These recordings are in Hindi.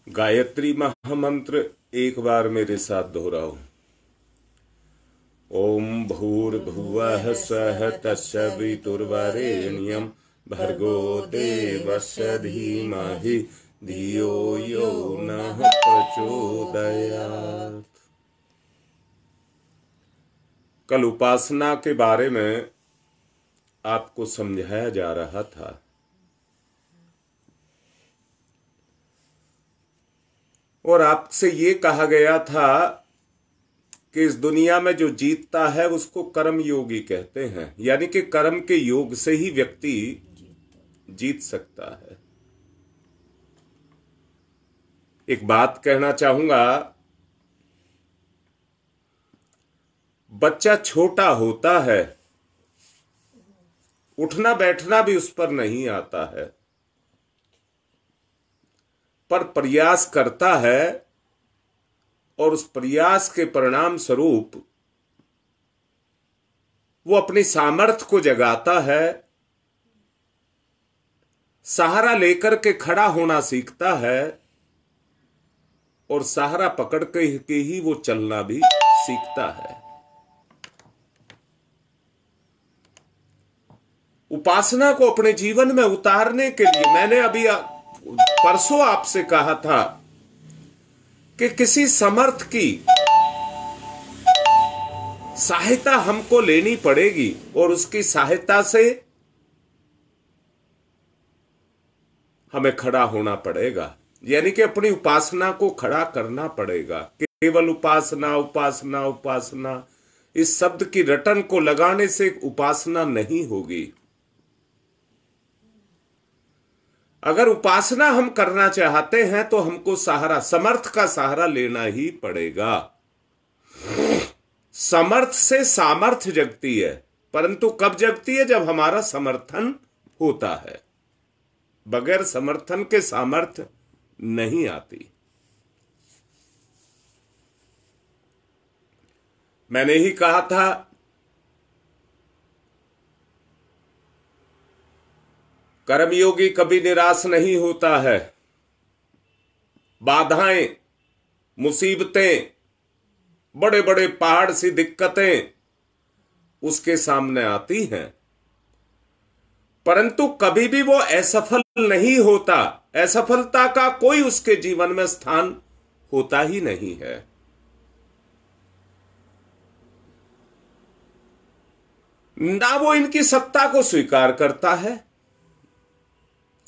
गायत्री महामंत्र एक बार मेरे साथ दोहराओ। ओम भूर्भुवः स्वः तत्सवितुर्वरेण्यं भर्गो देवस्य धीमहि धियो यो नः प्रचोदयात्। कल उपासना के बारे में आपको समझाया जा रहा था। और आपसे ये कहा गया था कि इस दुनिया में जो जीतता है उसको कर्म योगी कहते हैं, यानी कि कर्म के योग से ही व्यक्ति जीत सकता है। एक बात कहना चाहूंगा, बच्चा छोटा होता है, उठना बैठना भी उस पर नहीं आता है, पर प्रयास करता है और उस प्रयास के परिणाम स्वरूप वो अपनी सामर्थ्य को जगाता है, सहारा लेकर के खड़ा होना सीखता है और सहारा पकड़ के ही वो चलना भी सीखता है। उपासना को अपने जीवन में उतारने के लिए मैंने अभी परसों आपसे कहा था कि किसी समर्थ की सहायता हमको लेनी पड़ेगी और उसकी सहायता से हमें खड़ा होना पड़ेगा, यानी कि अपनी उपासना को खड़ा करना पड़ेगा। केवल उपासना उपासना उपासना इस शब्द की रटन को लगाने से उपासना नहीं होगी। अगर उपासना हम करना चाहते हैं तो हमको सहारा, समर्थ का सहारा लेना ही पड़ेगा। समर्थ से सामर्थ्य जगती है, परंतु कब जगती है? जब हमारा समर्थन होता है। बगैर समर्थन के सामर्थ्य नहीं आती। मैंने ही कहा था कर्मयोगी कभी निराश नहीं होता है। बाधाएं, मुसीबतें, बड़े बड़े पहाड़ सी दिक्कतें उसके सामने आती हैं, परंतु कभी भी वो असफल नहीं होता। असफलता का कोई उसके जीवन में स्थान होता ही नहीं है। ना वो इनकी सत्ता को स्वीकार करता है,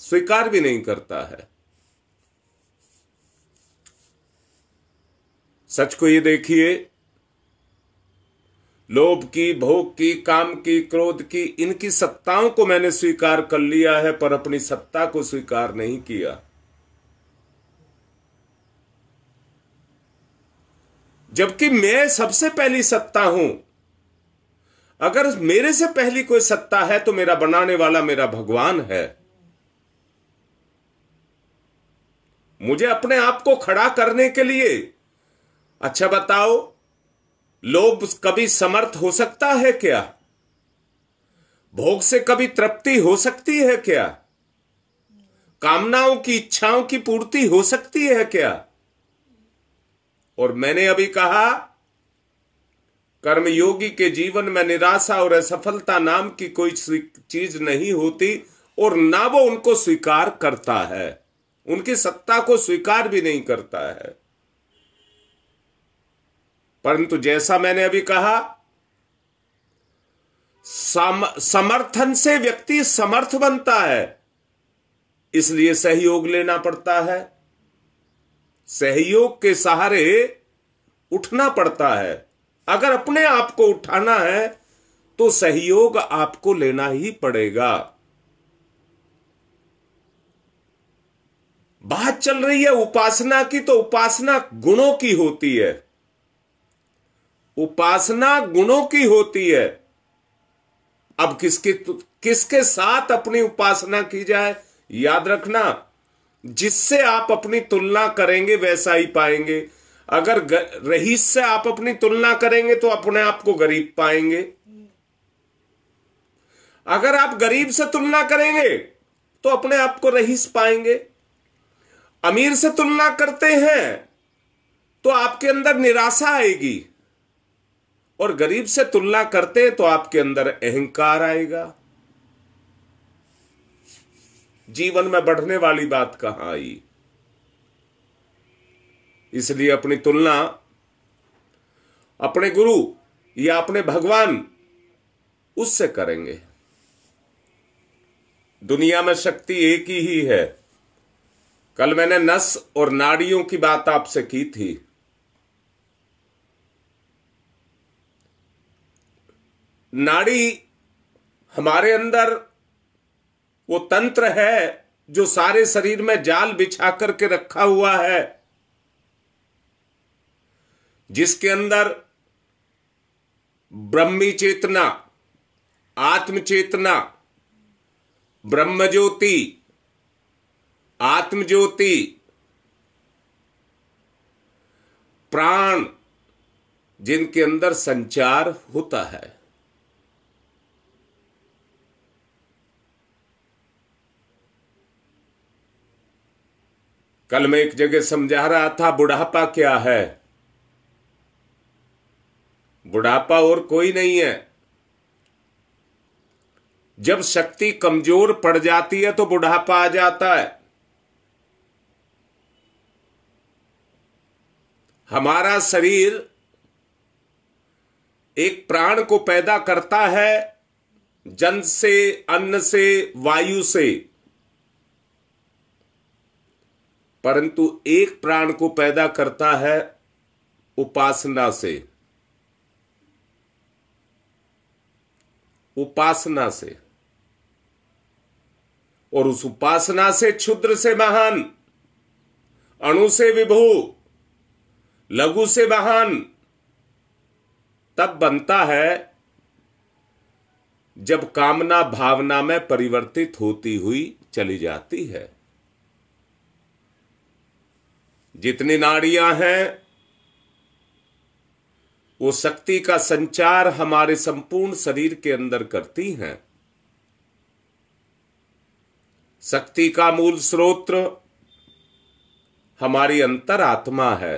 स्वीकार भी नहीं करता है। सच को ये देखिए, लोभ की, भोग की, काम की, क्रोध की, इनकी सत्ताओं को मैंने स्वीकार कर लिया है, पर अपनी सत्ता को स्वीकार नहीं किया। जबकि मैं सबसे पहली सत्ता हूं। अगर मेरे से पहली कोई सत्ता है तो मेरा बनाने वाला मेरा भगवान है। मुझे अपने आप को खड़ा करने के लिए, अच्छा बताओ, लोभ कभी समर्थ हो सकता है क्या? भोग से कभी तृप्ति हो सकती है क्या? कामनाओं की, इच्छाओं की पूर्ति हो सकती है क्या? और मैंने अभी कहा, कर्मयोगी के जीवन में निराशा और असफलता नाम की कोई चीज नहीं होती और ना वो उनको स्वीकार करता है, उनकी सत्ता को स्वीकार भी नहीं करता है। परंतु जैसा मैंने अभी कहा, समर्थन से व्यक्ति समर्थ बनता है, इसलिए सहयोग लेना पड़ता है। सहयोग के सहारे उठना पड़ता है। अगर अपने आप को उठाना है तो सहयोग आपको लेना ही पड़ेगा। बात चल रही है उपासना की, तो उपासना गुणों की होती है। उपासना गुणों की होती है। अब किसके साथ अपनी उपासना की जाए? याद रखना, जिससे आप अपनी तुलना करेंगे वैसा ही पाएंगे। अगर रईस से आप अपनी तुलना करेंगे तो अपने आप को गरीब पाएंगे। अगर आप गरीब से तुलना करेंगे तो अपने आप को रईस पाएंगे। अमीर से तुलना करते हैं तो आपके अंदर निराशा आएगी, और गरीब से तुलना करते हैं तो आपके अंदर अहंकार आएगा। जीवन में बढ़ने वाली बात कहां आई? इसलिए अपनी तुलना अपने गुरु या अपने भगवान उससे करेंगे। दुनिया में शक्ति एक ही है। कल मैंने नस और नाड़ियों की बात आपसे की थी। नाड़ी हमारे अंदर वो तंत्र है जो सारे शरीर में जाल बिछा करके रखा हुआ है, जिसके अंदर ब्रह्मी चेतना, आत्म चेतना, ब्रह्म ज्योति, आत्म ज्योति, प्राण, जिनके अंदर संचार होता है। कल मैं एक जगह समझा रहा था बुढ़ापा क्या है। बुढ़ापा और कोई नहीं है। जब शक्ति कमजोर पड़ जाती है तो बुढ़ापा आ जाता है। हमारा शरीर एक प्राण को पैदा करता है, जन से, अन्न से, वायु से, परंतु एक प्राण को पैदा करता है उपासना से। उपासना से, और उस उपासना से क्षुद्र से महान, अणु से विभु, लघु से महान तब बनता है जब कामना भावना में परिवर्तित होती हुई चली जाती है। जितनी नाड़ियां हैं वो शक्ति का संचार हमारे संपूर्ण शरीर के अंदर करती हैं। शक्ति का मूल स्रोत हमारी अंतरात्मा है।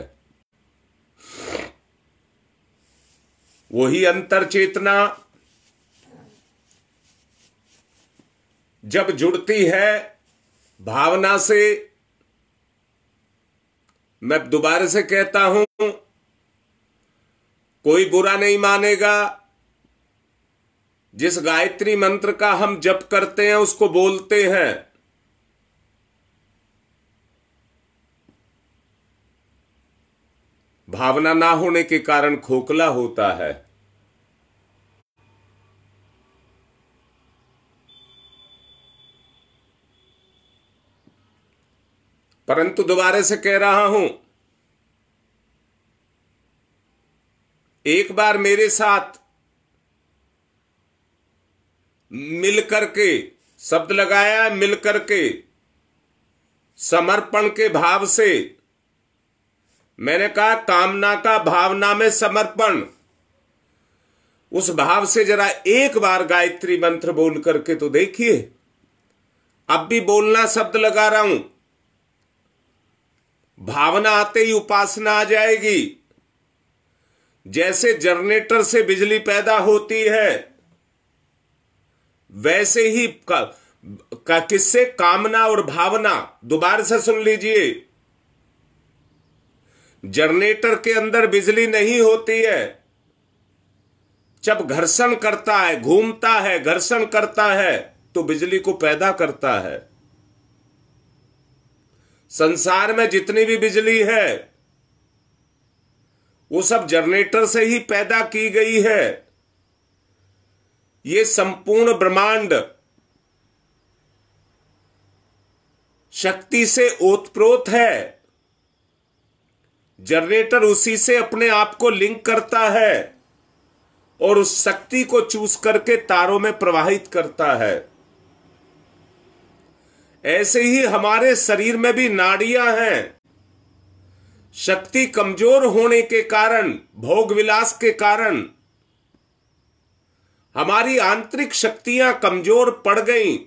वही अंतर चेतना जब जुड़ती है भावना से, मैं दोबारा से कहता हूं, कोई बुरा नहीं मानेगा। जिस गायत्री मंत्र का हम जप करते हैं उसको बोलते हैं, भावना ना होने के कारण खोखला होता है। परंतु दोबारा से कह रहा हूं, एक बार मेरे साथ मिलकर के, शब्द लगाया मिलकर के, समर्पण के भाव से, मैंने कहा कामना का भावना में समर्पण, उस भाव से जरा एक बार गायत्री मंत्र बोल करके तो देखिए। अब भी बोलना शब्द लगा रहा हूं, भावना आते ही उपासना आ जाएगी। जैसे जनरेटर से बिजली पैदा होती है, वैसे ही किससे? कामना और भावना। दोबारा से सुन लीजिए, जनरेटर के अंदर बिजली नहीं होती है। जब घर्षण करता है, घूमता है, घर्षण करता है तो बिजली को पैदा करता है। संसार में जितनी भी बिजली है वो सब जनरेटर से ही पैदा की गई है। ये संपूर्ण ब्रह्मांड शक्ति से ओतप्रोत है। जनरेटर उसी से अपने आप को लिंक करता है और उस शक्ति को चूस करके तारों में प्रवाहित करता है। ऐसे ही हमारे शरीर में भी नाड़ियां हैं। शक्ति कमजोर होने के कारण, भोग विलास के कारण हमारी आंतरिक शक्तियां कमजोर पड़ गईं।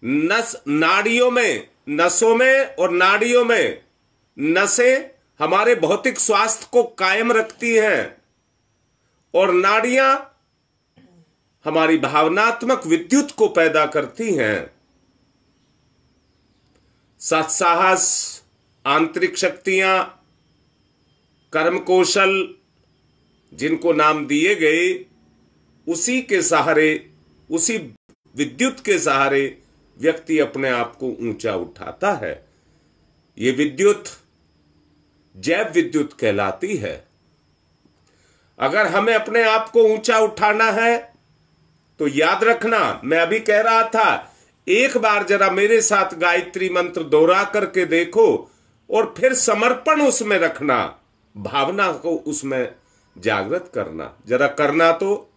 नस नाड़ियों में नसों में और नाड़ियों में, नसें हमारे भौतिक स्वास्थ्य को कायम रखती हैं और नाड़ियां हमारी भावनात्मक विद्युत को पैदा करती हैं। सत्साहस, आंतरिक शक्तियां, कर्म कौशल जिनको नाम दिए गए, उसी के सहारे, उसी विद्युत के सहारे व्यक्ति अपने आप को ऊंचा उठाता है। ये विद्युत जैव विद्युत कहलाती है। अगर हमें अपने आप को ऊंचा उठाना है तो याद रखना, मैं अभी कह रहा था, एक बार जरा मेरे साथ गायत्री मंत्र दोहरा करके देखो और फिर समर्पण उसमें रखना, भावना को उसमें जागृत करना। जरा करना तो।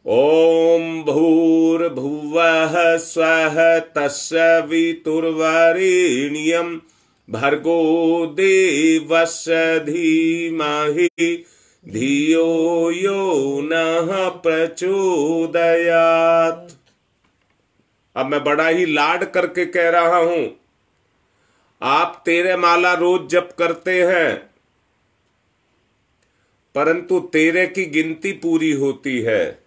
ओम भूर्भुवः स्वः तस्य वितुर्वरेण्यं भर्गो देवस्य धीमहि धियो यो नः प्रचोदयात्। अब मैं बड़ा ही लाड करके कह रहा हूं। आप तेरे माला रोज जप करते हैं, परंतु तेरे की गिनती पूरी होती है।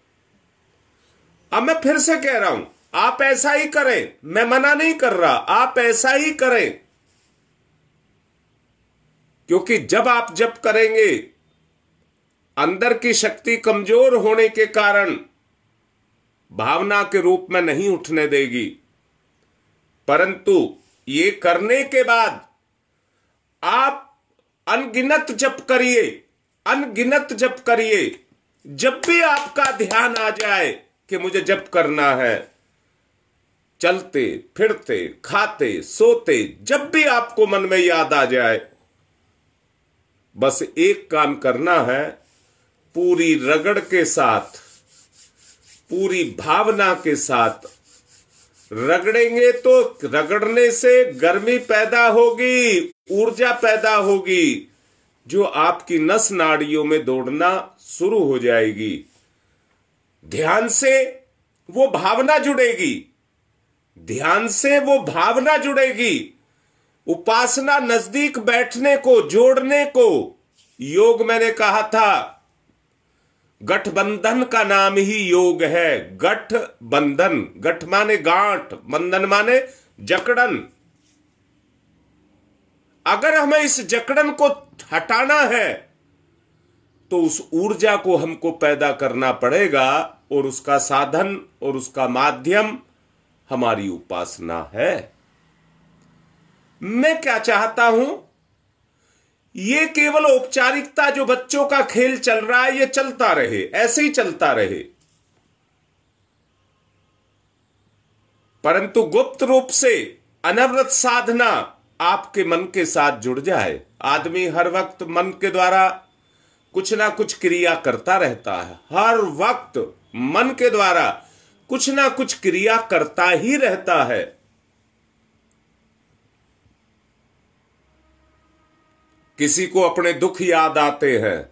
अब मैं फिर से कह रहा हूं, आप ऐसा ही करें, मैं मना नहीं कर रहा, आप ऐसा ही करें, क्योंकि जब आप जप करेंगे, अंदर की शक्ति कमजोर होने के कारण भावना के रूप में नहीं उठने देगी, परंतु ये करने के बाद आप अनगिनत जप करिए, अनगिनत जप करिए। जब भी आपका ध्यान आ जाए कि मुझे जप करना है, चलते फिरते खाते सोते, जब भी आपको मन में याद आ जाए, बस एक काम करना है, पूरी रगड़ के साथ, पूरी भावना के साथ रगड़ेंगे तो रगड़ने से गर्मी पैदा होगी, ऊर्जा पैदा होगी, जो आपकी नस नाड़ियों में दौड़ना शुरू हो जाएगी। ध्यान से वो भावना जुड़ेगी, ध्यान से वो भावना जुड़ेगी। उपासना नजदीक बैठने को, जोड़ने को, योग मैंने कहा था, गठबंधन का नाम ही योग है। गठबंधन, गठ माने गांठ, बंधन माने जकड़न। अगर हमें इस जकड़न को हटाना है तो उस ऊर्जा को हमको पैदा करना पड़ेगा, और उसका साधन और उसका माध्यम हमारी उपासना है। मैं क्या चाहता हूं, ये केवल औपचारिकता, जो बच्चों का खेल चल रहा है, ये चलता रहे, ऐसे ही चलता रहे, परंतु गुप्त रूप से अनवरत साधना आपके मन के साथ जुड़ जाए। आदमी हर वक्त मन के द्वारा कुछ ना कुछ क्रिया करता रहता है, हर वक्त मन के द्वारा कुछ ना कुछ क्रिया करता ही रहता है। किसी को अपने दुख याद आते हैं,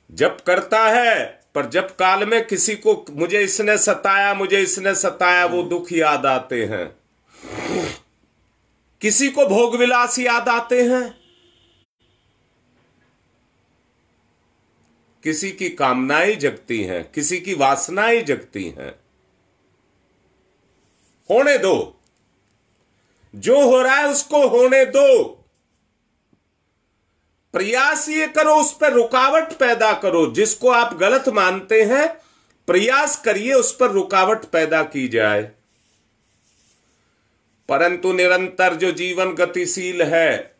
जप करता है, पर जप काल में किसी को मुझे इसने सताया, मुझे इसने सताया, वो दुख याद आते हैं। किसी को भोग विलास याद आते हैं, किसी की कामनाएं जगती हैं, किसी की वासनाएं जगती हैं। होने दो, जो हो रहा है उसको होने दो। प्रयास ये करो, उस पर रुकावट पैदा करो। जिसको आप गलत मानते हैं, प्रयास करिए उस पर रुकावट पैदा की जाए। परंतु निरंतर जो जीवन गतिशील है,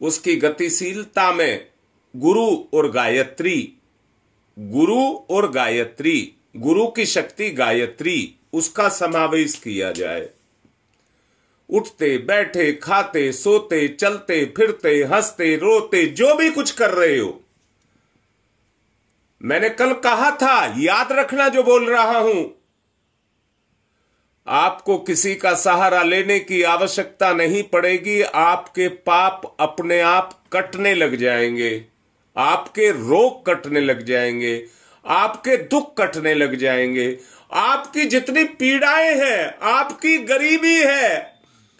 उसकी गतिशीलता में गुरु और गायत्री, गुरु और गायत्री, गुरु की शक्ति गायत्री, उसका समावेश किया जाए। उठते बैठे खाते सोते चलते फिरते हंसते रोते जो भी कुछ कर रहे हो, मैंने कल कहा था, याद रखना जो बोल रहा हूं, आपको किसी का सहारा लेने की आवश्यकता नहीं पड़ेगी। आपके पाप अपने आप कटने लग जाएंगे, आपके रोग कटने लग जाएंगे, आपके दुख कटने लग जाएंगे, आपकी जितनी पीड़ाएं हैं, आपकी गरीबी है,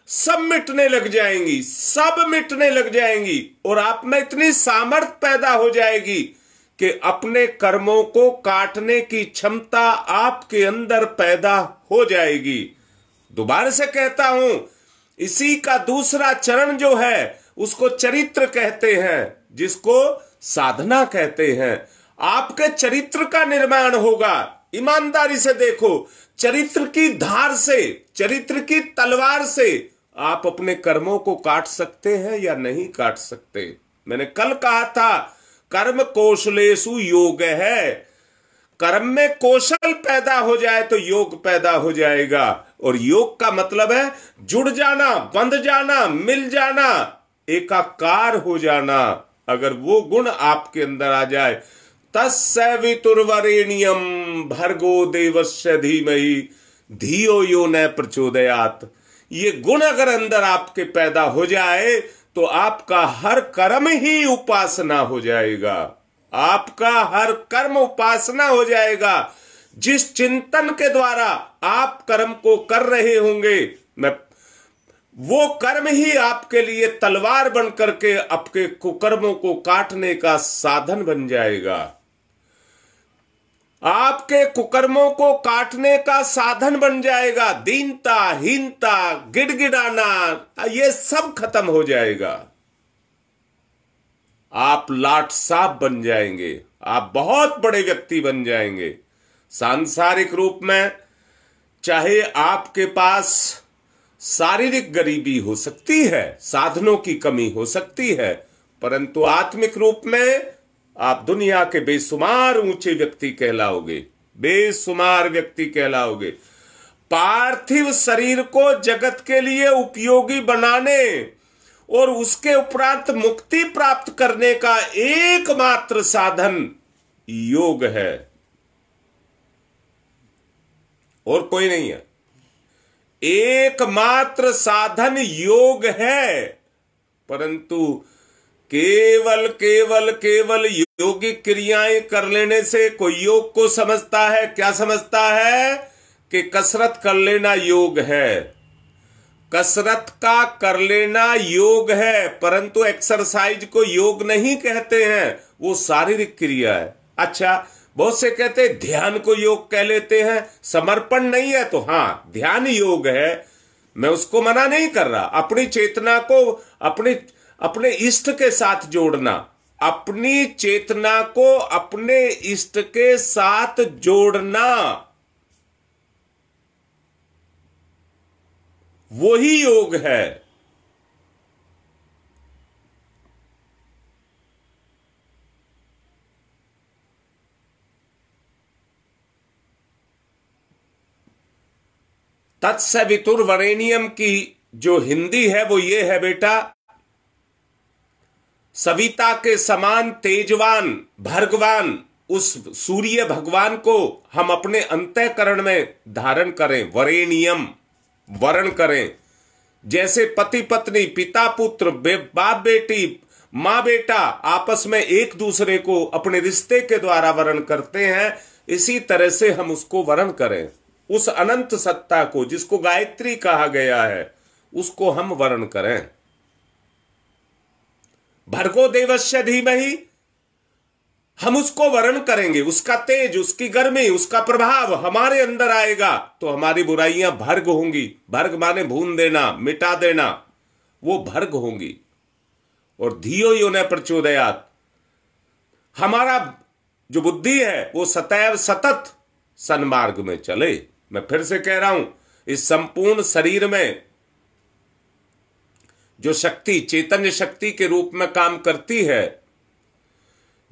सब मिटने लग जाएंगी, सब मिटने लग जाएंगी। और आप में इतनी सामर्थ्य पैदा हो जाएगी कि अपने कर्मों को काटने की क्षमता आपके अंदर पैदा हो जाएगी। दोबारा से कहता हूं, इसी का दूसरा चरण जो है उसको चरित्र कहते हैं, जिसको साधना कहते हैं। आपके चरित्र का निर्माण होगा। ईमानदारी से देखो, चरित्र की धार से, चरित्र की तलवार से आप अपने कर्मों को काट सकते हैं या नहीं काट सकते। मैंने कल कहा था, कर्म कौशलेषु योग है। कर्म में कौशल पैदा हो जाए तो योग पैदा हो जाएगा। और योग का मतलब है जुड़ जाना, बंध जाना, मिल जाना, एकाकार हो जाना। अगर वो गुण आपके अंदर आ जाए, तस्य वितुर्वरेण्यम भर्गो देवस्य धीमहि धियो यो न प्रचोदयात्। ये गुण अगर अंदर आपके पैदा हो जाए तो आपका हर कर्म ही उपासना हो जाएगा। आपका हर कर्म उपासना हो जाएगा। जिस चिंतन के द्वारा आप कर्म को कर रहे होंगे, वो कर्म ही आपके लिए तलवार बन करके आपके कुकर्मों को काटने का साधन बन जाएगा। आपके कुकर्मों को काटने का साधन बन जाएगा। दीनता, हीनता, गिड़गिड़ाना, ये सब खत्म हो जाएगा। आप लाट साहब बन जाएंगे। आप बहुत बड़े व्यक्ति बन जाएंगे। सांसारिक रूप में चाहे आपके पास शारीरिक गरीबी हो सकती है, साधनों की कमी हो सकती है, परंतु आत्मिक रूप में आप दुनिया के बेशुमार ऊंचे व्यक्ति कहलाओगे, बेशुमार व्यक्ति कहलाओगे। पार्थिव शरीर को जगत के लिए उपयोगी बनाने और उसके उपरांत मुक्ति प्राप्त करने का एकमात्र साधन योग है, और कोई नहीं है। एकमात्र साधन योग है। परंतु केवल केवल केवल योगिक क्रियाएं कर लेने से कोई योग को समझता है, क्या समझता है कि कसरत कर लेना योग है। कसरत का कर लेना योग है, परंतु एक्सरसाइज को योग नहीं कहते हैं, वो शारीरिक क्रिया है। अच्छा, बहुत से कहते हैं ध्यान को योग कह लेते हैं, समर्पण नहीं है तो हाँ, ध्यान योग है, मैं उसको मना नहीं कर रहा। अपनी चेतना को अपने इष्ट के साथ जोड़ना, अपनी चेतना को अपने इष्ट के साथ जोड़ना, वही योग है। तत्सवितुर्वरेण्यम की जो हिंदी है वो ये है बेटा, सविता के समान तेजवान भर्गवान उस सूर्य भगवान को हम अपने अंतःकरण में धारण करें, वरेण्यम वरण करें। जैसे पति पत्नी, पिता पुत्र, बाप बेटी, मां बेटा आपस में एक दूसरे को अपने रिश्ते के द्वारा वरण करते हैं, इसी तरह से हम उसको वरण करें। उस अनंत सत्ता को जिसको गायत्री कहा गया है, उसको हम वर्ण करें। भर्गो देवस्य धीमहि, हम उसको वर्ण करेंगे। उसका तेज, उसकी गर्मी, उसका प्रभाव हमारे अंदर आएगा तो हमारी बुराइयां भर्ग होंगी। भर्ग माने भून देना, मिटा देना, वो भर्ग होंगी। और धियो यो न प्रचोदयात्, हमारा जो बुद्धि है वो सदैव सतत सन्मार्ग में चले। मैं फिर से कह रहा हूं, इस संपूर्ण शरीर में जो शक्ति चैतन्य शक्ति के रूप में काम करती है,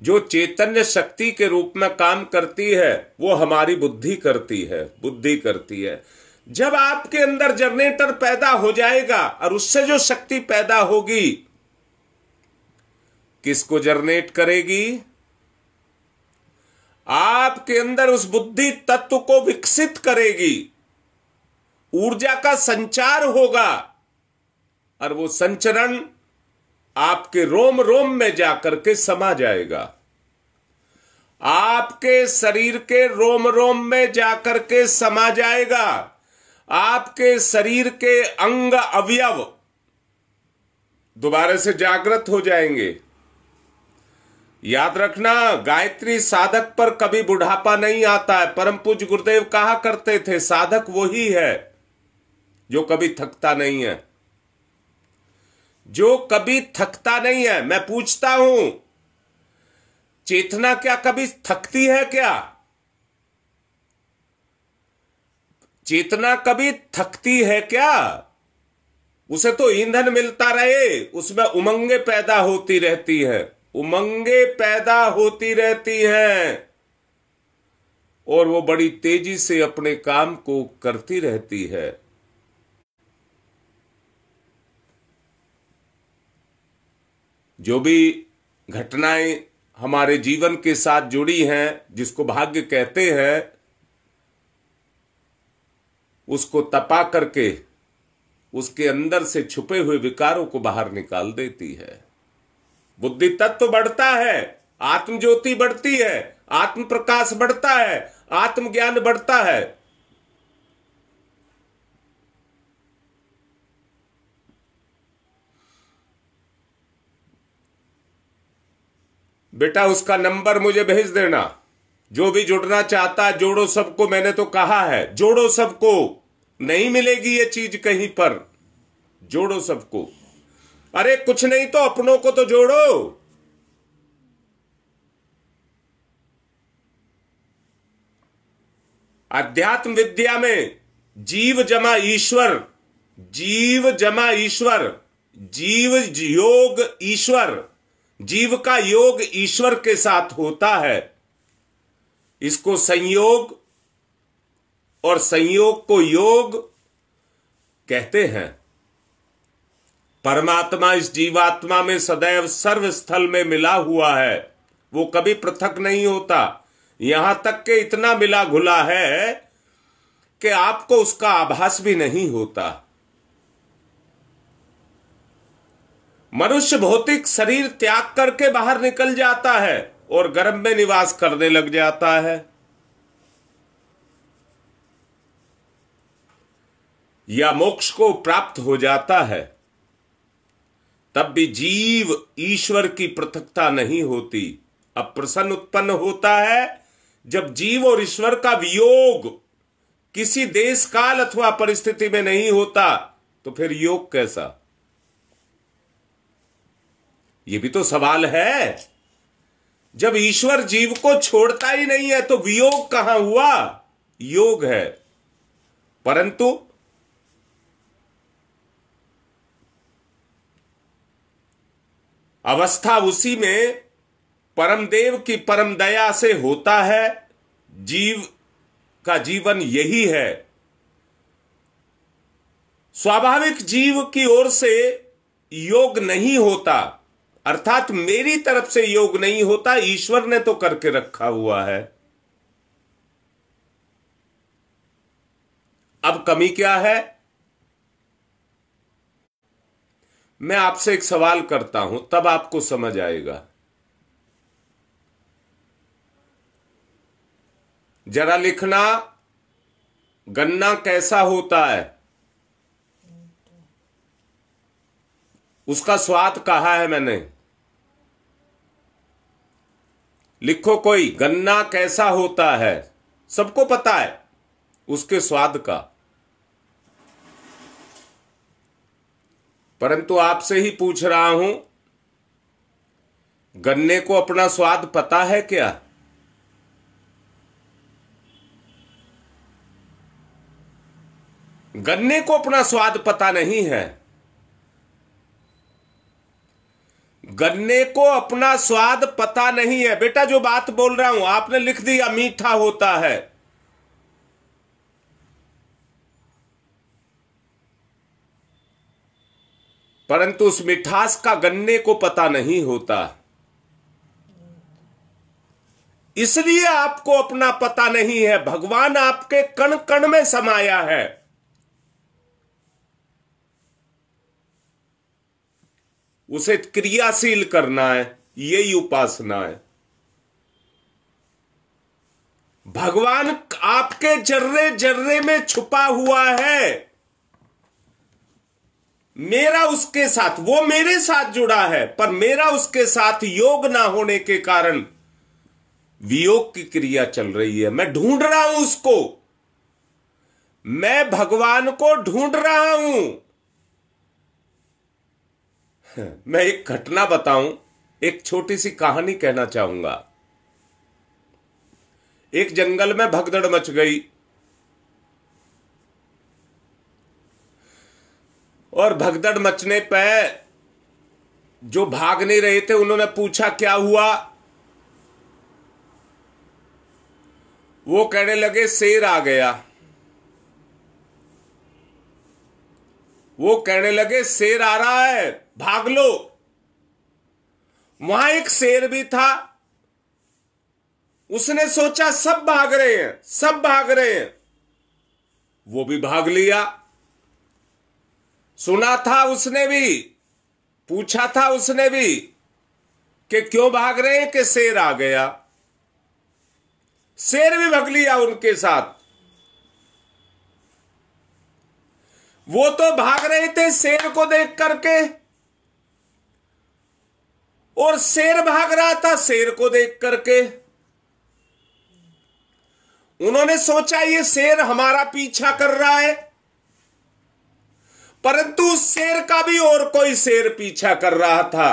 जो चैतन्य शक्ति के रूप में काम करती है, वो हमारी बुद्धि करती है, बुद्धि करती है। जब आपके अंदर जनरेटर पैदा हो जाएगा और उससे जो शक्ति पैदा होगी, किसको जनरेट करेगी? आपके अंदर उस बुद्धि तत्व को विकसित करेगी, ऊर्जा का संचार होगा और वो संचरण आपके रोम रोम में जाकर के समा जाएगा। आपके शरीर के रोम रोम में जाकर के समा जाएगा। आपके शरीर के अंग अवयव दोबारा से जागृत हो जाएंगे। याद रखना, गायत्री साधक पर कभी बुढ़ापा नहीं आता है। परम पूज्य गुरुदेव कहा करते थे, साधक वही है जो कभी थकता नहीं है, जो कभी थकता नहीं है। मैं पूछता हूं, चेतना क्या कभी थकती है क्या? चेतना कभी थकती है क्या? उसे तो ईंधन मिलता रहे, उसमें उमंगे पैदा होती रहती है, उमंगे पैदा होती रहती हैं, और वो बड़ी तेजी से अपने काम को करती रहती है। जो भी घटनाएं हमारे जीवन के साथ जुड़ी हैं, जिसको भाग्य कहते हैं, उसको तपा करके उसके अंदर से छुपे हुए विकारों को बाहर निकाल देती है। बुद्धि तत्व बढ़ता है, आत्म ज्योति बढ़ती है, आत्म प्रकाश बढ़ता है, आत्मज्ञान बढ़ता है। बेटा उसका नंबर मुझे भेज देना। जो भी जुड़ना चाहता है जोड़ो सबको। मैंने तो कहा है जोड़ो सबको, नहीं मिलेगी ये चीज कहीं पर। जोड़ो सबको। अरे कुछ नहीं तो अपनों को तो जोड़ो। अध्यात्म विद्या में जीव जमा ईश्वर, जीव जमा ईश्वर, जीव योग ईश्वर, जीव का योग ईश्वर के साथ होता है। इसको संयोग और संयोग को योग कहते हैं। परमात्मा इस जीवात्मा में सदैव सर्व स्थल में मिला हुआ है, वो कभी पृथक नहीं होता। यहां तक के इतना मिला घुला है कि आपको उसका आभास भी नहीं होता। मनुष्य भौतिक शरीर त्याग करके बाहर निकल जाता है और गर्भ में निवास करने लग जाता है, या मोक्ष को प्राप्त हो जाता है, तब भी जीव ईश्वर की पृथकता नहीं होती। अब प्रश्न उत्पन्न होता है, जब जीव और ईश्वर का वियोग किसी देश काल अथवा परिस्थिति में नहीं होता, तो फिर योग कैसा? यह भी तो सवाल है। जब ईश्वर जीव को छोड़ता ही नहीं है तो वियोग कहां हुआ? योग है। परंतु अवस्था उसी में परमदेव की परम दया से होता है। जीव का जीवन यही है। स्वाभाविक जीव की ओर से योग नहीं होता, अर्थात मेरी तरफ से योग नहीं होता, ईश्वर ने तो करके रखा हुआ है। अब कमी क्या है? मैं आपसे एक सवाल करता हूं, तब आपको समझ आएगा। जरा लिखना, गन्ना कैसा होता है? उसका स्वाद कहा है मैंने? लिखो कोई, गन्ना कैसा होता है? सबको पता है उसके स्वाद का, परंतु आपसे ही पूछ रहा हूं, गन्ने को अपना स्वाद पता है क्या? गन्ने को अपना स्वाद पता नहीं है। गन्ने को अपना स्वाद पता नहीं है। बेटा जो बात बोल रहा हूं, आपने लिख दिया मीठा होता है, परंतु उस मिठास का गन्ने को पता नहीं होता। इसलिए आपको अपना पता नहीं है। भगवान आपके कण कण में समाया है। उसे क्रियाशील करना है, यही उपासना है। भगवान आपके जर्रे जर्रे में छुपा हुआ है। मेरा उसके साथ, वो मेरे साथ जुड़ा है, पर मेरा उसके साथ योग ना होने के कारण वियोग की क्रिया चल रही है। मैं ढूंढ रहा हूं उसको, मैं भगवान को ढूंढ रहा हूं। मैं एक घटना बताऊं, एक छोटी सी कहानी कहना चाहूंगा। एक जंगल में भगदड़ मच गई और भगदड़ मचने पे जो भाग नहीं रहे थे उन्होंने पूछा क्या हुआ। वो कहने लगे शेर आ गया। वो कहने लगे शेर आ रहा है, भाग लो। वहां एक शेर भी था। उसने सोचा सब भाग रहे हैं, सब भाग रहे हैं, वो भी भाग लिया। सुना था उसने भी, पूछा था उसने भी कि क्यों भाग रहे हैं, कि शेर आ गया। शेर भी भाग लिया उनके साथ। वो तो भाग रहे थे शेर को देख करके, और शेर भाग रहा था शेर को देख करके। उन्होंने सोचा ये शेर हमारा पीछा कर रहा है, परंतु उस शेर का भी और कोई शेर पीछा कर रहा था।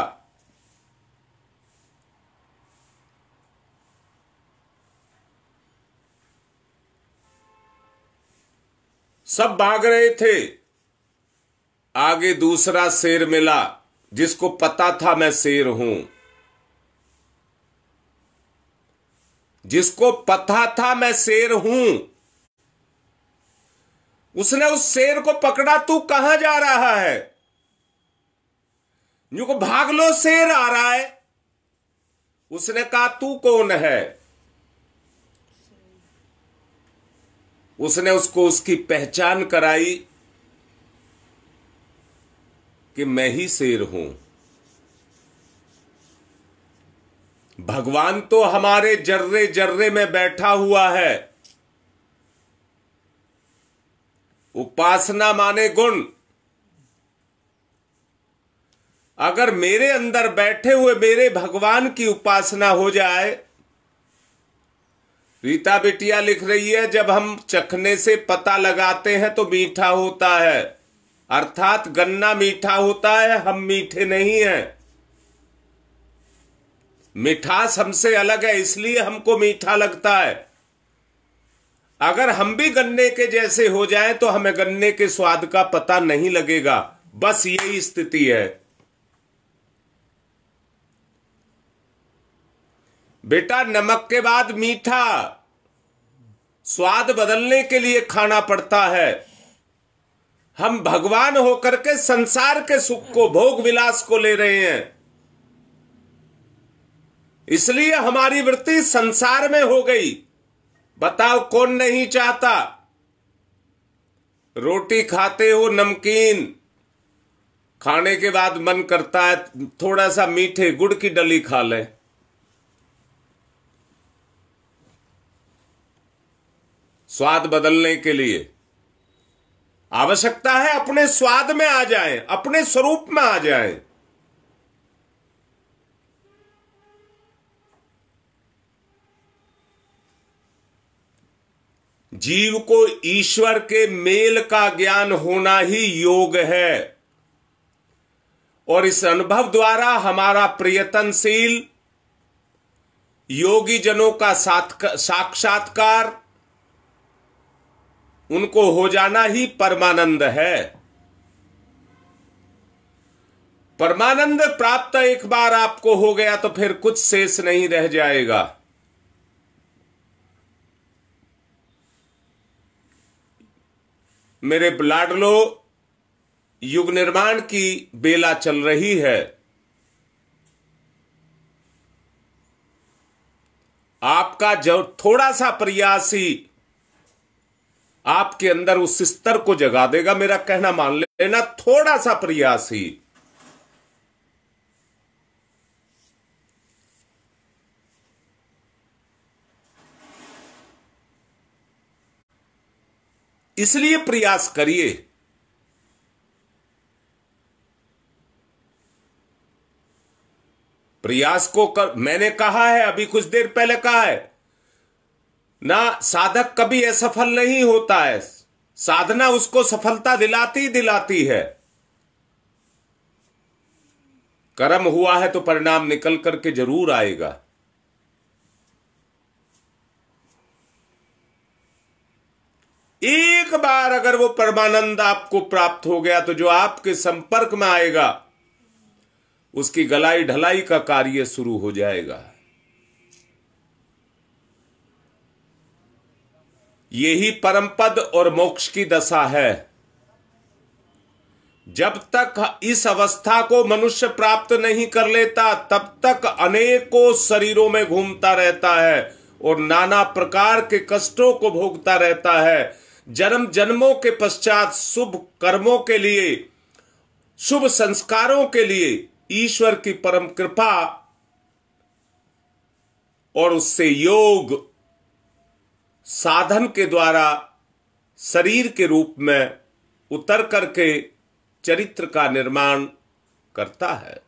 सब भाग रहे थे। आगे दूसरा शेर मिला जिसको पता था मैं शेर हूं, जिसको पता था मैं शेर हूं। उसने उस शेर को पकड़ा, तू कहां जा रहा है? यूं को भाग लो, शेर आ रहा है। उसने कहा तू कौन है? उसने उसको उसकी पहचान कराई कि मैं ही शेर हूं। भगवान तो हमारे जर्रे जर्रे में बैठा हुआ है। उपासना माने गुण। अगर मेरे अंदर बैठे हुए मेरे भगवान की उपासना हो जाए। रीता बिटिया लिख रही है, जब हम चखने से पता लगाते हैं तो मीठा होता है, अर्थात गन्ना मीठा होता है, हम मीठे नहीं हैं। मिठास हमसे अलग है, इसलिए हमको मीठा लगता है। अगर हम भी गन्ने के जैसे हो जाएं तो हमें गन्ने के स्वाद का पता नहीं लगेगा। बस यही स्थिति है। बेटा, नमक के बाद मीठा, स्वाद बदलने के लिए खाना पड़ता है। हम भगवान होकर के संसार के सुख को, भोग विलास को ले रहे हैं, इसलिए हमारी वृत्ति संसार में हो गई। बताओ कौन नहीं चाहता? रोटी खाते हो नमकीन, खाने के बाद मन करता है थोड़ा सा मीठे गुड़ की डली खा लें। स्वाद बदलने के लिए आवश्यकता है अपने स्वाद में आ जाएं, अपने स्वरूप में आ जाएं। जीव को ईश्वर के मेल का ज्ञान होना ही योग है, और इस अनुभव द्वारा हमारा प्रयत्नशील योगी जनों का साक्षात्कार, उनको हो जाना ही परमानंद है। परमानंद प्राप्त एक बार आपको हो गया तो फिर कुछ शेष नहीं रह जाएगा। मेरे लाडलो, युग निर्माण की बेला चल रही है। आपका जो थोड़ा सा प्रयास ही आपके अंदर उस स्तर को जगा देगा। मेरा कहना मान लेना, थोड़ा सा प्रयास ही। इसलिए प्रयास करिए। प्रयास को मैंने कहा है, अभी कुछ देर पहले कहा है ना, साधक कभी असफल नहीं होता है, साधना उसको सफलता दिलाती दिलाती है। कर्म हुआ है तो परिणाम निकल करके जरूर आएगा। एक बार अगर वो परमानंद आपको प्राप्त हो गया तो जो आपके संपर्क में आएगा उसकी गलाई ढलाई का कार्य शुरू हो जाएगा। यही परम पद और मोक्ष की दशा है। जब तक इस अवस्था को मनुष्य प्राप्त नहीं कर लेता तब तक अनेकों शरीरों में घूमता रहता है और नाना प्रकार के कष्टों को भोगता रहता है। जन्म जन्मों के पश्चात शुभ कर्मों के लिए, शुभ संस्कारों के लिए ईश्वर की परम कृपा और उससे योग साधन के द्वारा शरीर के रूप में उतर करके चरित्र का निर्माण करता है।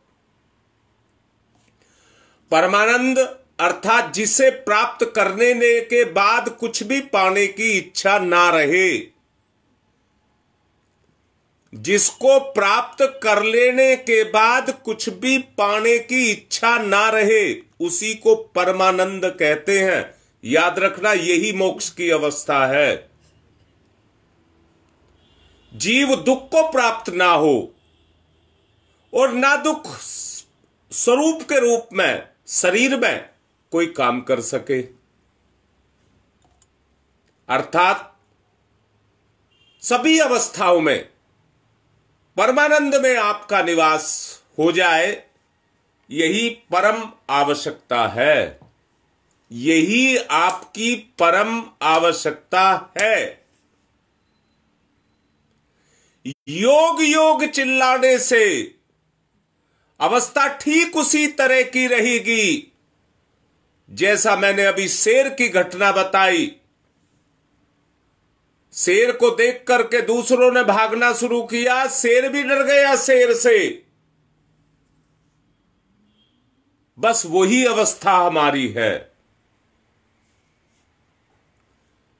परमानंद अर्थात जिसे प्राप्त करने के बाद कुछ भी पाने की इच्छा ना रहे, जिसको प्राप्त कर लेने के बाद कुछ भी पाने की इच्छा ना रहे, उसी को परमानंद कहते हैं। याद रखना, यही मोक्ष की अवस्था है। जीव दुख को प्राप्त ना हो और ना दुख स्वरूप के रूप में शरीर में कोई काम कर सके, अर्थात सभी अवस्थाओं में परमानंद में आपका निवास हो जाए, यही परम आवश्यकता है। यही आपकी परम आवश्यकता है। योग योग चिल्लाने से अवस्था ठीक उसी तरह की रहेगी जैसा मैंने अभी शेर की घटना बताई। शेर को देख करके दूसरों ने भागना शुरू किया, शेर भी डर गया शेर से। बस वही अवस्था हमारी है।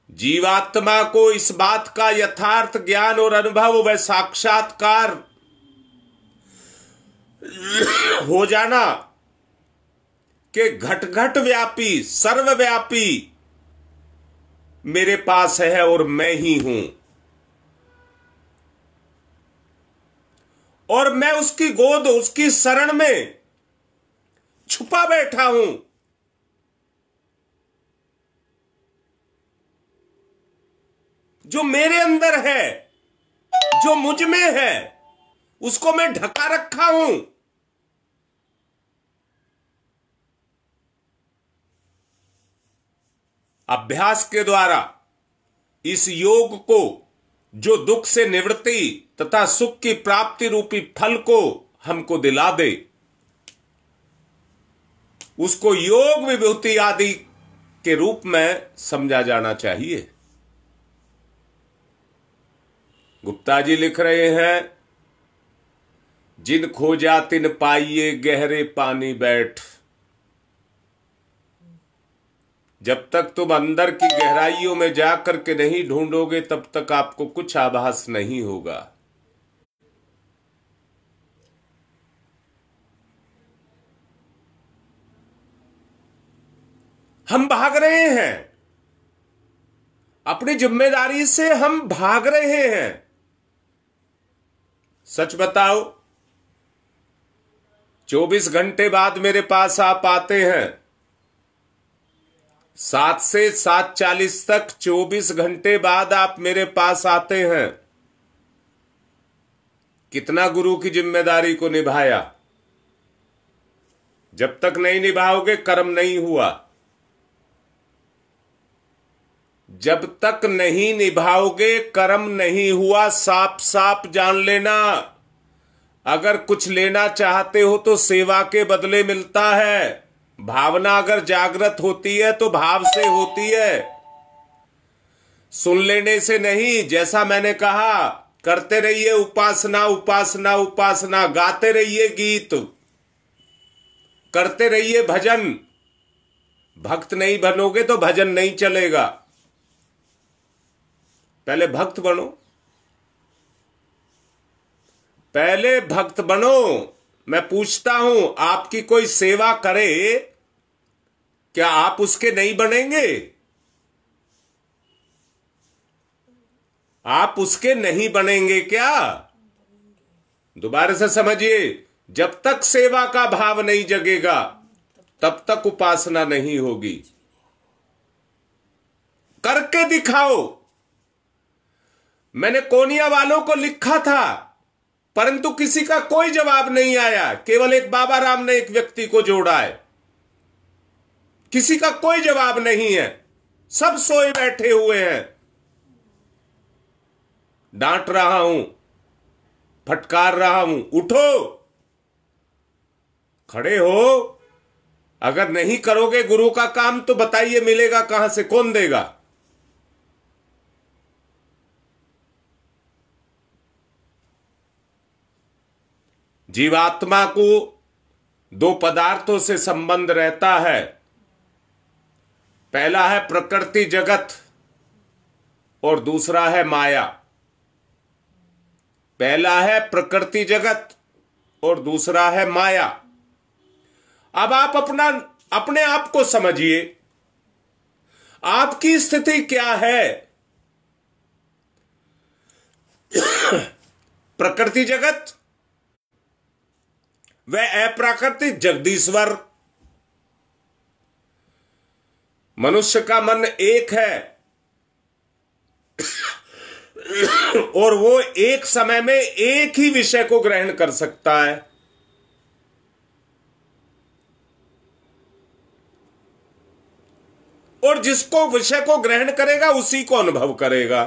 जीवात्मा को इस बात का यथार्थ ज्ञान और अनुभव व साक्षात्कार हो जाना कि घट घट व्यापी, सर्वव्यापी मेरे पास है और मैं ही हूं, और मैं उसकी गोद, उसकी शरण में छुपा बैठा हूं। जो मेरे अंदर है, जो मुझ में है, उसको मैं ढका रखा हूं। अभ्यास के द्वारा इस योग को, जो दुख से निवृत्ति तथा सुख की प्राप्ति रूपी फल को हमको दिला दे, उसको योग विभूति आदि के रूप में समझा जाना चाहिए। गुप्ता जी लिख रहे हैं, जिन खोजा तिन पाइये गहरे पानी बैठ। जब तक तुम अंदर की गहराइयों में जाकर के नहीं ढूंढोगे तब तक आपको कुछ आभास नहीं होगा। हम भाग रहे हैं, अपनी जिम्मेदारी से हम भाग रहे हैं। सच बताओ, 24 घंटे बाद मेरे पास आप आते हैं, 7 से 7:40 तक 24 घंटे बाद आप मेरे पास आते हैं। कितना गुरु की जिम्मेदारी को निभाया? जब तक नहीं निभाओगे कर्म नहीं हुआ। जब तक नहीं निभाओगे कर्म नहीं हुआ। साफ साफ जान लेना, अगर कुछ लेना चाहते हो तो सेवा के बदले मिलता है। भावना अगर जागृत होती है तो भाव से होती है। सुन लेने से नहीं, जैसा मैंने कहा, करते रहिए उपासना उपासना उपासना, गाते रहिए गीत, करते रहिए भजन। भक्त नहीं बनोगे तो भजन नहीं चलेगा। पहले भक्त बनो, पहले भक्त बनो। मैं पूछता हूं, आपकी कोई सेवा करे, क्या आप उसके नहीं बनेंगे? आप उसके नहीं बनेंगे क्या? दोबारा से समझिए, जब तक सेवा का भाव नहीं जगेगा तब तक उपासना नहीं होगी। करके दिखाओ। मैंने कोनिया वालों को लिखा था, परंतु किसी का कोई जवाब नहीं आया। केवल एक बाबा राम ने एक व्यक्ति को जोड़ा है, किसी का कोई जवाब नहीं है। सब सोए बैठे हुए हैं। डांट रहा हूं, फटकार रहा हूं, उठो, खड़े हो। अगर नहीं करोगे गुरु का काम तो बताइए मिलेगा कहां से, कौन देगा? जीवात्मा को दो पदार्थों से संबंध रहता है। पहला है प्रकृति जगत और दूसरा है माया। पहला है प्रकृति जगत और दूसरा है माया। अब आप अपने आप को समझिए, आपकी स्थिति क्या है? प्रकृति जगत व अप्राकृतिक जगदीश्वर। मनुष्य का मन एक है और वो एक समय में एक ही विषय को ग्रहण कर सकता है। और जिसको विषय को ग्रहण करेगा उसी को अनुभव करेगा।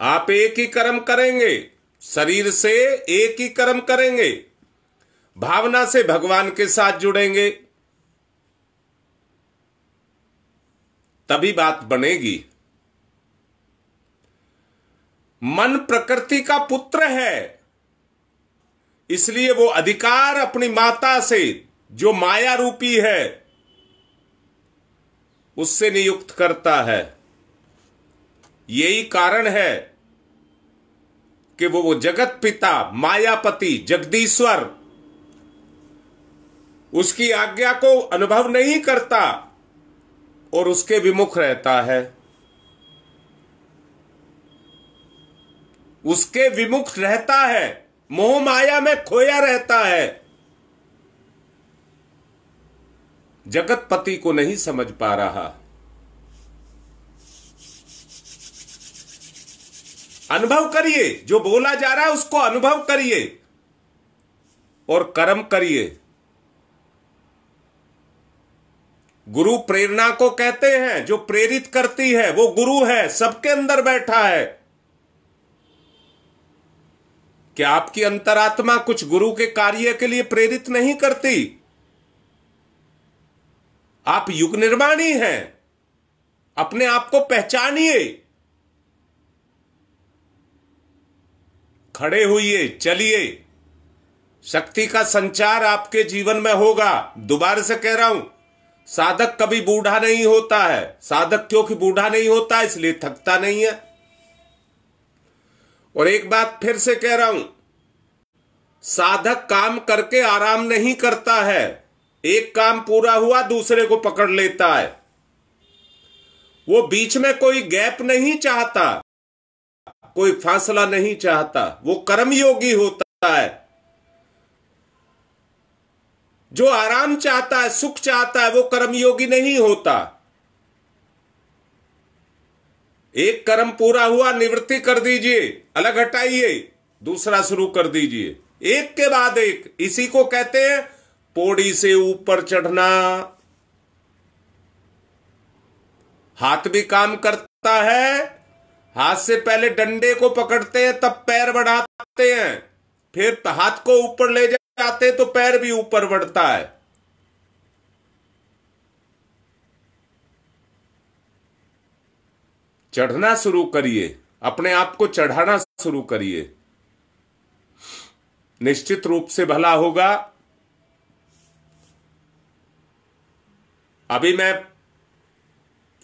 आप एक ही कर्म करेंगे, शरीर से एक ही कर्म करेंगे, भावना से भगवान के साथ जुड़ेंगे, तभी बात बनेगी। मन प्रकृति का पुत्र है, इसलिए वो अधिकार अपनी माता से, जो माया रूपी है, उससे नियुक्त करता है। यही कारण है कि वो जगत पिता, मायापति, जगदीश्वर उसकी आज्ञा को अनुभव नहीं करता और उसके विमुख रहता है। उसके विमुख रहता है, मोह माया में खोया रहता है। जगतपति को नहीं समझ पा रहा। अनुभव करिए, जो बोला जा रहा है उसको अनुभव करिए और कर्म करिए। गुरु प्रेरणा को कहते हैं, जो प्रेरित करती है वो गुरु है, सबके अंदर बैठा है। क्या आपकी अंतरात्मा कुछ गुरु के कार्य के लिए प्रेरित नहीं करती? आप युग निर्माणी हैं, अपने आप को पहचानिए, खड़े होइए, चलिए। शक्ति का संचार आपके जीवन में होगा। दोबारा से कह रहा हूं, साधक कभी बूढ़ा नहीं होता है। साधक क्योंकि बूढ़ा नहीं होता इसलिए थकता नहीं है। और एक बात फिर से कह रहा हूं, साधक काम करके आराम नहीं करता है। एक काम पूरा हुआ दूसरे को पकड़ लेता है। वो बीच में कोई गैप नहीं चाहता, कोई फासला नहीं चाहता। वो कर्मयोगी होता है। जो आराम चाहता है, सुख चाहता है, वो कर्मयोगी नहीं होता। एक कर्म पूरा हुआ, निवृत्ति कर दीजिए, अलग हटाइए, दूसरा शुरू कर दीजिए, एक के बाद एक। इसी को कहते हैं पौड़ी से ऊपर चढ़ना। हाथ भी काम करता है। हाथ से पहले डंडे को पकड़ते हैं, तब पैर बढ़ाते हैं, फिर हाथ को ऊपर ले जाते हैं तो पैर भी ऊपर बढ़ता है। चढ़ना शुरू करिए, अपने आप को चढ़ाना शुरू करिए, निश्चित रूप से भला होगा। अभी मैं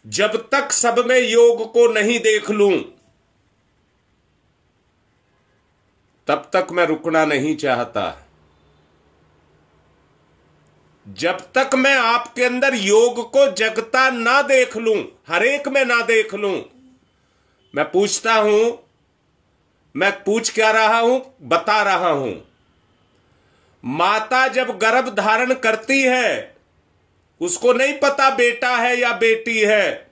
जब तक सब में योग को नहीं देख लूं तब तक मैं रुकना नहीं चाहता। जब तक मैं आपके अंदर योग को जगता ना देख लूं, हर एक में ना देख लूं। मैं पूछता हूं, मैं पूछ क्या रहा हूं, बता रहा हूं। माता जब गर्भ धारण करती है, उसको नहीं पता बेटा है या बेटी है।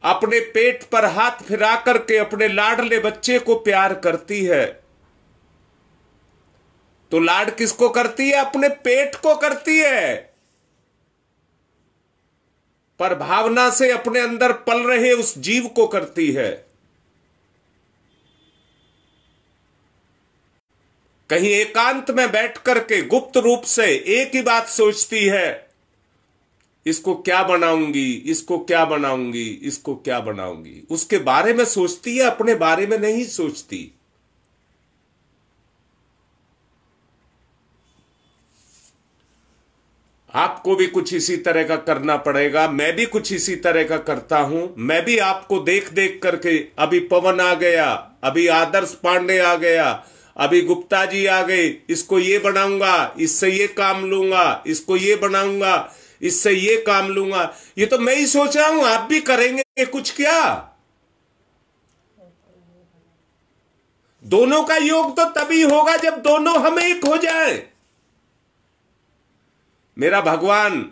अपने पेट पर हाथ फिरा करके अपने लाडले बच्चे को प्यार करती है। तो लाड किसको करती है? अपने पेट को करती है, पर भावना से अपने अंदर पल रहे उस जीव को करती है। कहीं एकांत में बैठ करके गुप्त रूप से एक ही बात सोचती है, इसको क्या बनाऊंगी, इसको क्या बनाऊंगी, इसको क्या बनाऊंगी। उसके बारे में सोचती है, अपने बारे में नहीं सोचती। आपको भी कुछ इसी तरह का करना पड़ेगा। मैं भी कुछ इसी तरह का करता हूं। मैं भी आपको देख देख करके, अभी पवन आ गया, अभी आदर्श पांडे आ गया, अभी गुप्ता जी आ गए, इसको ये बनाऊंगा, इससे ये काम लूंगा, इसको ये बनाऊंगा, इससे ये काम लूंगा। ये तो मैं ही सोच रहा हूं, आप भी करेंगे कुछ क्या? दोनों का योग तो तभी होगा जब दोनों हम एक हो जाएं। मेरा भगवान,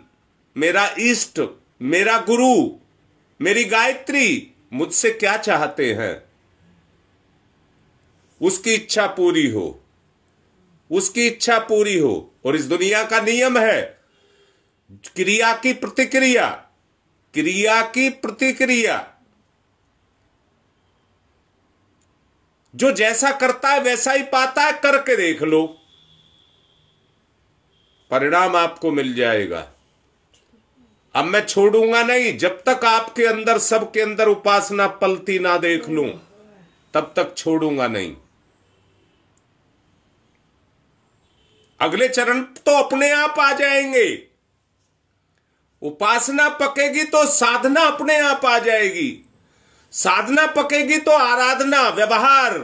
मेरा इष्ट, मेरा गुरु, मेरी गायत्री मुझसे क्या चाहते हैं? उसकी इच्छा पूरी हो, उसकी इच्छा पूरी हो। और इस दुनिया का नियम है क्रिया की प्रतिक्रिया, क्रिया की प्रतिक्रिया। जो जैसा करता है वैसा ही पाता है। करके देख लो, परिणाम आपको मिल जाएगा। अब मैं छोड़ूंगा नहीं जब तक आपके अंदर, सबके अंदर उपासना पलती ना देख लूं, तब तक छोड़ूंगा नहीं। अगले चरण तो अपने आप आ जाएंगे। उपासना पकेगी तो साधना अपने आप आ जाएगी। साधना पकेगी तो आराधना, व्यवहार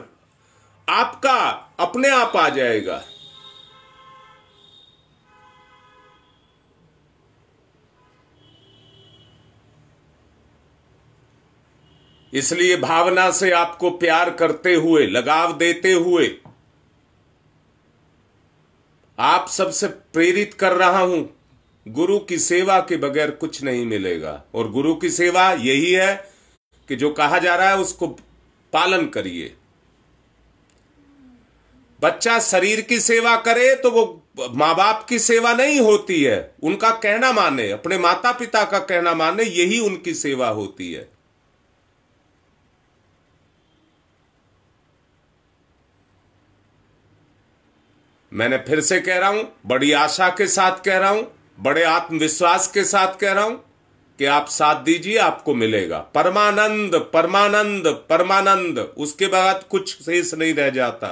आपका अपने आप आ जाएगा। इसलिए भावना से आपको प्यार करते हुए, लगाव देते हुए आप सबसे प्रेरित कर रहा हूं। गुरु की सेवा के बगैर कुछ नहीं मिलेगा। और गुरु की सेवा यही है कि जो कहा जा रहा है उसको पालन करिए। बच्चा शरीर की सेवा करे तो वो मां बाप की सेवा नहीं होती है। उनका कहना माने, अपने माता पिता का कहना माने, यही उनकी सेवा होती है। मैंने फिर से कह रहा हूं, बड़ी आशा के साथ कह रहा हूं, बड़े आत्मविश्वास के साथ कह रहा हूं कि आप साथ दीजिए, आपको मिलेगा परमानंद, परमानंद, परमानंद। उसके बाद कुछ शेष नहीं रह जाता।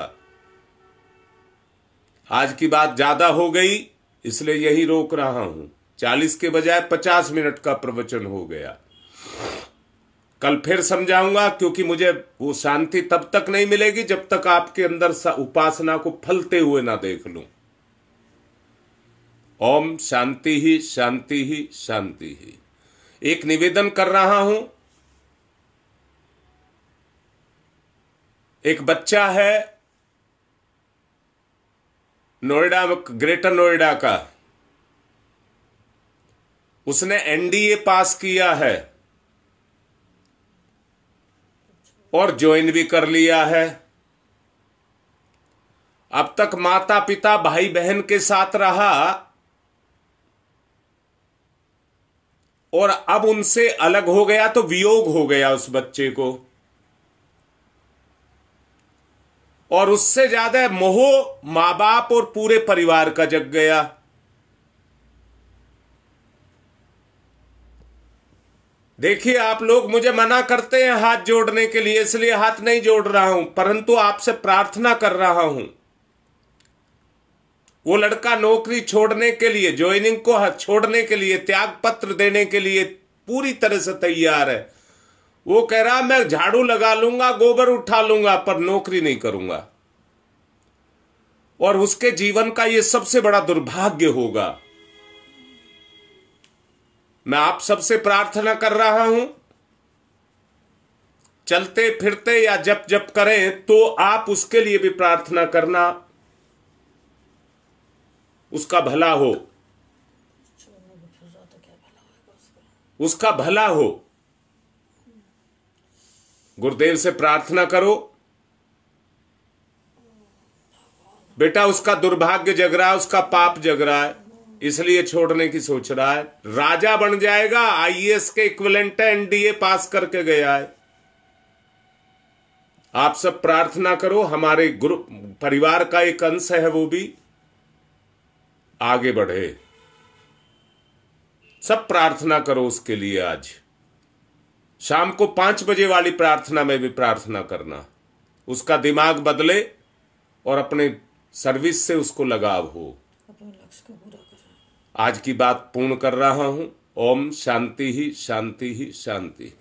आज की बात ज्यादा हो गई, इसलिए यही रोक रहा हूं। 40 के बजाय 50 मिनट का प्रवचन हो गया। कल फिर समझाऊंगा, क्योंकि मुझे वो शांति तब तक नहीं मिलेगी जब तक आपके अंदर उपासना को फलते हुए ना देख लूं। ओम शांति ही, शांति ही, शांति ही। एक निवेदन कर रहा हूं। एक बच्चा है नोएडा, ग्रेटर नोएडा का। उसने एनडीए पास किया है और ज्वाइन भी कर लिया है। अब तक माता पिता भाई बहन के साथ रहा और अब उनसे अलग हो गया तो वियोग हो गया उस बच्चे को। और उससे ज्यादा मोह मां बाप और पूरे परिवार का जग गया। देखिए, आप लोग मुझे मना करते हैं हाथ जोड़ने के लिए, इसलिए हाथ नहीं जोड़ रहा हूं, परंतु आपसे प्रार्थना कर रहा हूं। वो लड़का नौकरी छोड़ने के लिए, ज्वाइनिंग को छोड़ने के लिए, त्याग पत्र देने के लिए पूरी तरह से तैयार है। वो कह रहा मैं झाड़ू लगा लूंगा, गोबर उठा लूंगा, पर नौकरी नहीं करूंगा। और उसके जीवन का ये सबसे बड़ा दुर्भाग्य होगा। मैं आप सबसे प्रार्थना कर रहा हूं, चलते फिरते या जप जप करें तो आप उसके लिए भी प्रार्थना करना, उसका भला हो, उसका भला हो। गुरुदेव से प्रार्थना करो, बेटा उसका दुर्भाग्य जग रहा है, उसका पाप जग रहा है, इसलिए छोड़ने की सोच रहा है। राजा बन जाएगा, आईएएस के इक्विवेलेंट है, एनडीए पास करके गया है। आप सब प्रार्थना करो, हमारे ग्रुप परिवार का एक अंश है, वो भी आगे बढ़े। सब प्रार्थना करो उसके लिए। आज शाम को 5 बजे वाली प्रार्थना में भी प्रार्थना करना, उसका दिमाग बदले और अपने सर्विस से उसको लगाव हो। अपने लक्ष्य को पूरा करें। आज की बात पूर्ण कर रहा हूं। ओम शांति ही शांति ही शांति।